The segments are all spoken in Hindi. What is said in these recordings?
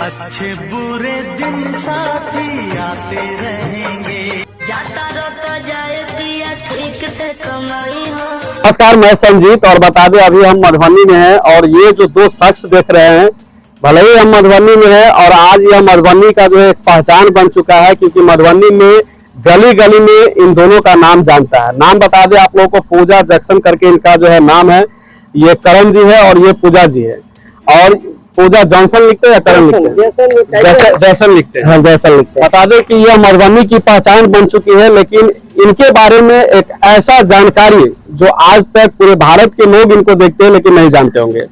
अच्छे बुरे दिन साथी आते रहेंगे। जाता रोता जाए पिया ठीक से कमाई हो। नमस्कार, मैं संजीत और बता दें अभी हम मधुबनी में हैं और ये जो दो शख्स देख रहे हैं भले ही हम मधुबनी में हैं और आज यह मधुबनी का जो एक पहचान बन चुका है क्योंकि मधुबनी में गली गली में इन दोनों का नाम जानता है। नाम बता दें आप लोगों को, पूजा जैक्सन करके इनका जो है नाम है। ये करण जी है और ये पूजा जी है। और पूजा जॉनसन लिखते हैं या करण लिखते हैं? जैसन लिखते हैं। हाँ, जैसन लिखते हैं। बता दें कि यह मधुबनी की पहचान बन चुकी है, लेकिन इनके बारे में एक ऐसा जानकारी जो आज तक पूरे भारत के लोग इनको देखते हैं लेकिन नहीं जानते होंगे,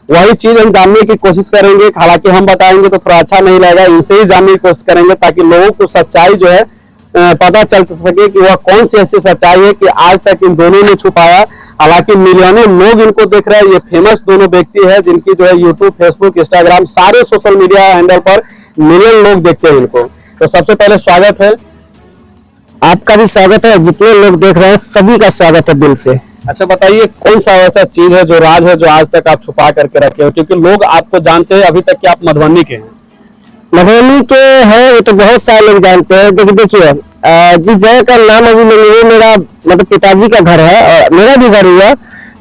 वही चीज हम जानने की कोशिश करेंगे। हालांकि हम बताएंगे तो थोड़ा अच्छा नहीं लगेगा, इनसे ही जानने की कोशिश करेंगे ताकि लोगों को सच्चाई जो है पता चल सके कि वह कौन सी ऐसी सच्चाई है कि आज तक इन दोनों ने छुपाया। हालांकि मिलियनों लोग इनको देख रहे हैं। ये फेमस दोनों व्यक्ति है जिनकी जो है यूट्यूब, फेसबुक, इंस्टाग्राम सारे सोशल मीडिया हैंडल पर मिलियन लोग देखते हैं इनको। तो सबसे पहले स्वागत है। आपका भी स्वागत है, जितने लोग देख रहे हैं सभी का स्वागत है दिल से। अच्छा बताइए, कौन सा ऐसा चीज है जो राज है जो आज तक आप छुपा करके रखे हो, क्योंकि लोग आपको जानते हैं अभी तक कि आप मधुबनी के हैं। मधुबनी के हैं वो तो बहुत सारे लोग जानते हैं, लेकिन देखिए जिस जगह का नाम अभी नहीं, मेरा मतलब पिताजी का घर है और मेरा भी घर हुआ,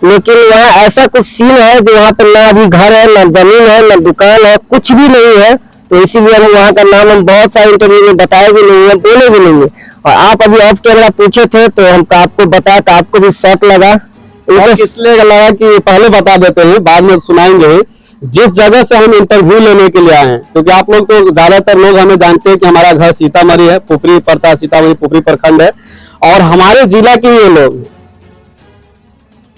लेकिन वहाँ ऐसा कुछ सीन है जो वहाँ पर ना अभी घर है, ना जमीन है, ना दुकान है, कुछ भी नहीं है। तो इसीलिए हम वहाँ का नाम हम बहुत सारे इंटरव्यू में बताए भी नहीं है, बोले भी नहीं है। और आप अभी ऑफ कैमरा पूछे थे तो हम आपको बताया तो आपको भी शौक लगा। इसलिए लगा कि पहले बता देते हैं, बाद में सुनाएंगे। जिस जगह से हम इंटरव्यू लेने के लिए आए हैं, क्योंकि आप लोग तो ज्यादातर लोग हमें जानते हैं कि हमारा घर सीतामढ़ी है, पुपरी पड़ता है, सीतामढ़ी पुपरी प्रखंड है और हमारे जिला के ये लोग।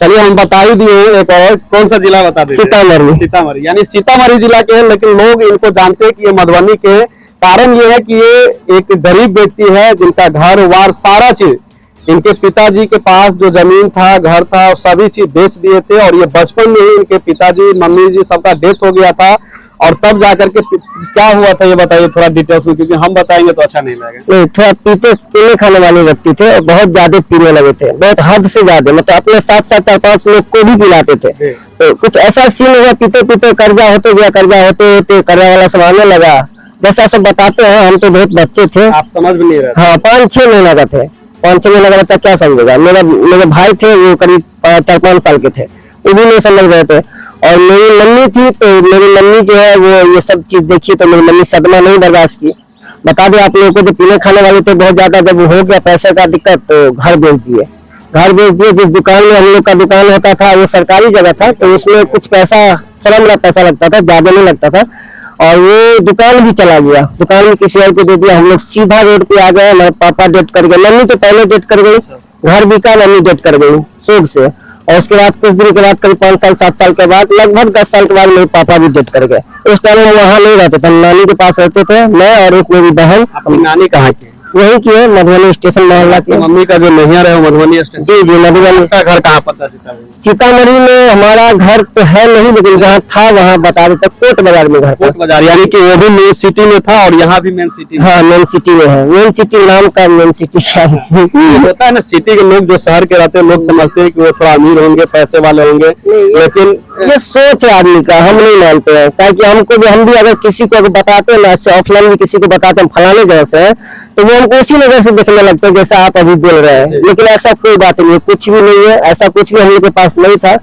चलिए हम बता ही दिए एक और, कौन सा जिला बता दें? सीतामढ़ी। सीतामढ़ी यानी सीतामढ़ी जिला के हैं, लेकिन लोग इनको जानते हैं कि ये मधुबनी के। कारण ये है कि ये एक गरीब व्यक्ति है जिनका घर वार सारा चीज इनके पिताजी के पास जो जमीन था, घर था, सभी चीज बेच दिए थे और ये बचपन में ही इनके पिताजी, मम्मी जी सबका डेथ हो गया था। और तब जाकर के क्या हुआ था ये बताइए थोड़ा डिटेल्स में, क्योंकि हम बताएंगे तो अच्छा नहीं लगेगा। नहीं, थोड़ा पीने खाने वाले व्यक्ति थे और बहुत ज्यादा पीने लगे थे, बहुत हद से ज्यादा, मतलब अपने साथ साथ 4-5 लोग को भी पिलाते थे। तो कुछ ऐसा सीन हुआ, पीते पीते कर्जा होते गया, कर्जा होते कर्जा वाला संभालने लगा। जैसा सब बताते हैं, हम तो बहुत बच्चे थे, आप समझ भी नहीं रहे। हाँ, 5-6 महीने का थे। 5-6 महीने का बच्चा क्या समझेगा। मेरे भाई थे वो करीब 4-5 साल के थे, वो भी नहीं समझ रहे थे। और मेरी मम्मी थी, तो मेरी मम्मी जो है वो ये सब चीज देखी तो मेरी मम्मी सदमा नहीं बर्दाश्त की। बता दें आप लोगों को, जो पीने खाने वाले थे बहुत ज्यादा, जब हो गया पैसे का दिक्कत तो घर बेच दिए। घर बेच दिए। जिस दुकान में हम लोग का दुकान होता था वो सरकारी जगह था, तो उसमें कुछ पैसा, थोड़ा मोड़ा पैसा लगता था, ज्यादा नहीं लगता था। और वो दुकान भी चला गया, दुकान भी किसी और को दे दिया। हम लोग सीधा रोड पे आ गए। मेरे पापा डेथ कर गए, मम्मी तो पहले डेथ कर गई, घर बिका, मम्मी डेथ कर गई शोक से। और उसके बाद कुछ दिन के बाद, करीब 5 साल 7 साल के बाद, लगभग 10 साल के बाद मेरे पापा भी डेथ कर गए। उस टाइम हम वहाँ नहीं रहते थे, नानी के पास रहते थे, मैं और एक मेरी बहन। अपनी नानी कहाँ की? वही की है, मधुबनी स्टेशन मोहल्ला की। मम्मी का जो नैहर है वो मधुबनी स्टेशन? जी जी, मधुबनी। का घर कहाँ पड़ता है सीतामढ़ी? सीतामढ़ी में हमारा घर तो है नहीं, लेकिन जहाँ था वहाँ बता देते, कोट बाजार में घर। कोट बाजार, यानी कि वो भी मेन सिटी में था और यहाँ भी मेन सिटी में? हाँ, मेन सिटी में है। मेन सिटी नाम का मेन सिटी है। होता है ना, सिटी के लोग जो शहर के रहते हैं, लोग समझते हैं कि वो थोड़ा अमीर होंगे, पैसे वाले होंगे, लेकिन ये सोच है आदमी का, हम नहीं मानते हैं। ताकि हमको भी, हम भी अगर किसी को बताते हैं ना, ऑफलाइन भी किसी को बताते हैं फलाने जगह से, तो वो हमको उसी नजर से देखने लगते हैं जैसा आप अभी बोल रहे हैं। लेकिन ऐसा कोई बात नहीं है, कुछ भी नहीं है, ऐसा कुछ भी हम लोग के पास नहीं था।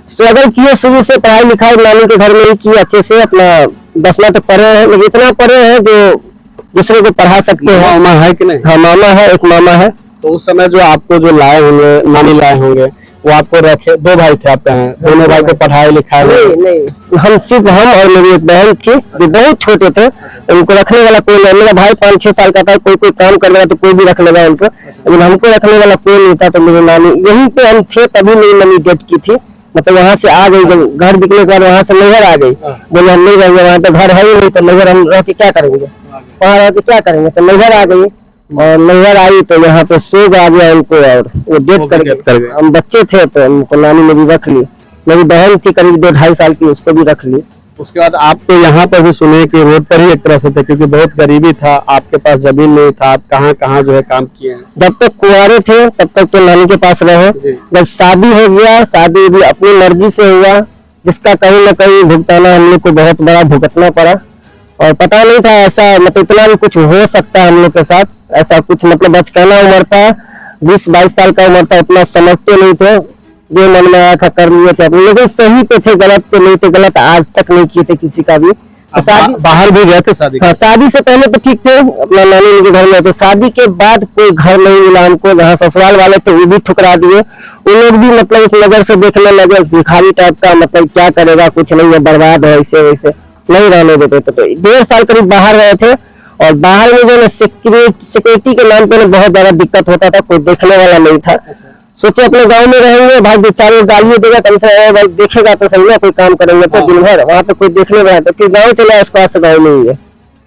स्ट्रगल किए शुरू से, पढ़ाई लिखाई नानी के घर में ही की, अच्छे से अपना 10वां तक पढ़े हैं, लेकिन इतना पढ़े हैं जो दूसरे को पढ़ा सकते हैं। मामा है कि नहीं? हाँ, मामा है, एक मामा है। तो उस समय जो आपको जो लाए होंगे, नानी लाए होंगे, वो आपको रखे, 2 भाई थे आपके हैं, दोनों भाई को पढ़ाई लिखाई? नहीं, हम सिर्फ, हम और मेरी एक बहन थी जो बहुत छोटे थे, उनको रखने वाला कोई नहीं। मेरा भाई 5-6 साल का था, कोई काम कर लेगा तो कोई भी रख लेगा उनको, लेकिन हमको रखने वाला कोई नहीं था। तो मेरी नानी, यहीं पे हम थे, तभी मेरी मम्मी डेथ की थी। मतलब वहाँ से आ गई, जब घर बिकने के बाद वहाँ से नैहर आ गई। बोले हम नहीं रहेंगे, वहाँ तो घर है ही नहीं, तो नैहर हम रह के क्या करेंगे, वहाँ रह के क्या करेंगे। तो नैहर आ गई और नैहर आई तो यहाँ पे शोक आ गया उनको और वो डेथ कर गए। हम बच्चे थे तो हमको नानी ने भी रख ली। मेरी बहन थी करीब 2-2.5 साल की, उसको भी रख ली। उसके बाद आप तो यहाँ पर भी सुने कि रोड पर ही एक तरह से थे, क्योंकि बहुत गरीबी था, आपके पास जमीन नहीं था, आप कहाँ कहाँ जो है काम किए हैं? जब तक कुंवारे थे तब तक तो नानी के पास रहे। जब शादी हो गया, शादी भी अपनी मर्जी से हुआ, जिसका कहीं न कहीं भुगताना हम लोग को बहुत बड़ा भुगतना पड़ा। और पता नहीं था ऐसा, मतलब इतना भी कुछ हो सकता है हम लोग के साथ, ऐसा कुछ मतलब बचकाना उम्र था, 20-22 साल का उम्र था, उतना समझते नहीं थे, जो मन में आया था कर लिए थे अपने, लेकिन सही पे थे, गलत पे नहीं थे, गलत आज तक नहीं किए थे किसी का भी। शादी बाहर भी गए थे शादी हाँ, शादी से पहले तो ठीक थे, अपना नानी के घर में थे, शादी के बाद कोई घर नहीं मिला हमको, जहाँ ससुराल वाले थे वो भी ठुकरा दिए, उन लोग भी मतलब उस नजर से देखने लगे भिखारी टाइप का, मतलब क्या करेगा, कुछ नहीं है, बर्बाद है, ऐसे वैसे नहीं रहने देते थे। तो 1.5 साल करीब बाहर रहे थे, और बाहर में जो है सिक्योरिटी के नाम पे बहुत ज्यादा दिक्कत होता था, कोई देखने वाला नहीं था। सोचे अपने गांव में रहेंगे, भाई बेचारे गालियां देगा, कम से कम भाई देखेगा तो सही ना, कोई काम करेंगे तो दिन भर वहाँ पे कोई देखने वाला, तो फिर गाँव चले, उसके बाद से गाँव नहीं है।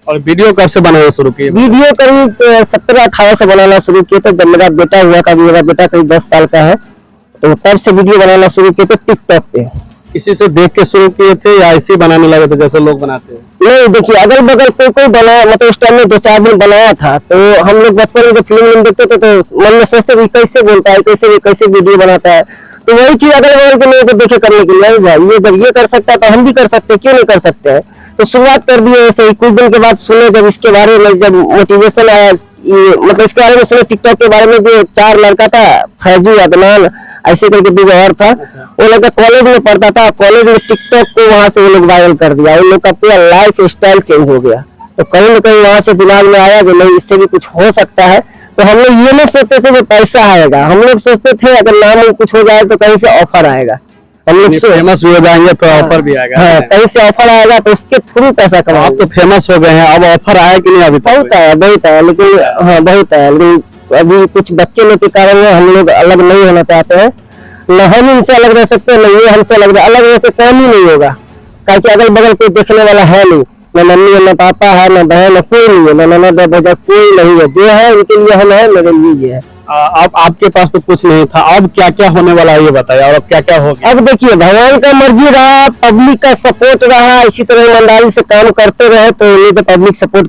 और वीडियो कब से बनाना शुरू किए? वीडियो करीब 17-18 से बनाना शुरू किए थे, जब मेरा बेटा हुआ था, मेरा बेटा करीब 10 साल का है, तो तब से वीडियो बनाना शुरू किए थे टिकटॉक पे। किसी से देख के शुरू किए थे या ऐसे ही बनाने लगे थे जैसे लोग बनाते हैं? नहीं, देखिए अगल बगल कोई बनाया, मतलब उस टाइम में 2-4 दिन बनाया था, तो हम लोग बचपन में जब फिल्म देखते थे तो मन में सोचते थे कैसे बोलता है, कैसे वीडियो बनाता है, तो वही चीज अगल बगल के लोगों को देखे करने के लिए, भाई ये जब ये कर सकता है तो हम भी कर सकते हैं, क्यों नहीं कर सकते हैं। तो शुरुआत कर दिए ऐसे ही। कुछ दिन के बाद सुने जब इसके बारे में, जब मोटिवेशन आया, मतलब इसके बारे में सुने, टिकटॉक के बारे में, जो 4 लड़का था, फैजू, अदनान, ऐसे करके 2 और था, वो लड़का कॉलेज में पढ़ता था, कॉलेज में टिकटॉक को वहां से वो लोग वायरल कर दिया, उन लोग का पूरा लाइफ स्टाइल चेंज हो गया। तो कहीं ना कहीं वहां से दिमाग में आया कि नहीं, इससे भी कुछ हो सकता है। तो हम लोग ये नहीं सोचते थे कि पैसा आएगा, हम लोग सोचते थे अगर नाम में कुछ हो जाए तो कहीं से ऑफर आएगा, हम लोग फेमस भी हो जाएंगे तो ऑफर भी आएगा। हाँ, कहीं से ऑफर आएगा तो उसके थ्रू पैसा कमाओ। आप तो फेमस हो गए हैं, अब ऑफर आया कि नहीं? अभी बहुत आया, बहुत आया, लेकिन हाँ बहुत आया, लेकिन अभी कुछ बच्चे लोग के कारण हम लोग अलग नहीं होना चाहते हैं, न हम इनसे अलग रह सकते हैं, न ये हमसे अलग रह के काम ही नहीं होगा, क्योंकि अगल बगल कोई देखने वाला है नहीं, न मम्मी है, न पापा है, न बहन है, कोई नहीं है, न ननद भैया, कोई नहीं है, जो है उनके लिए हम है, मेरे लिए ये है। अब आपके पास तो कुछ नहीं था, अब क्या क्या होने वाला है ये बताइए, और अब क्या क्या हो गया? अब देखिए, भगवान का मर्जी रहा, पब्लिक का सपोर्ट रहा, इसी तरह ईमानदारी से काम करते रहे तो उन्हीं को पब्लिक सपोर्ट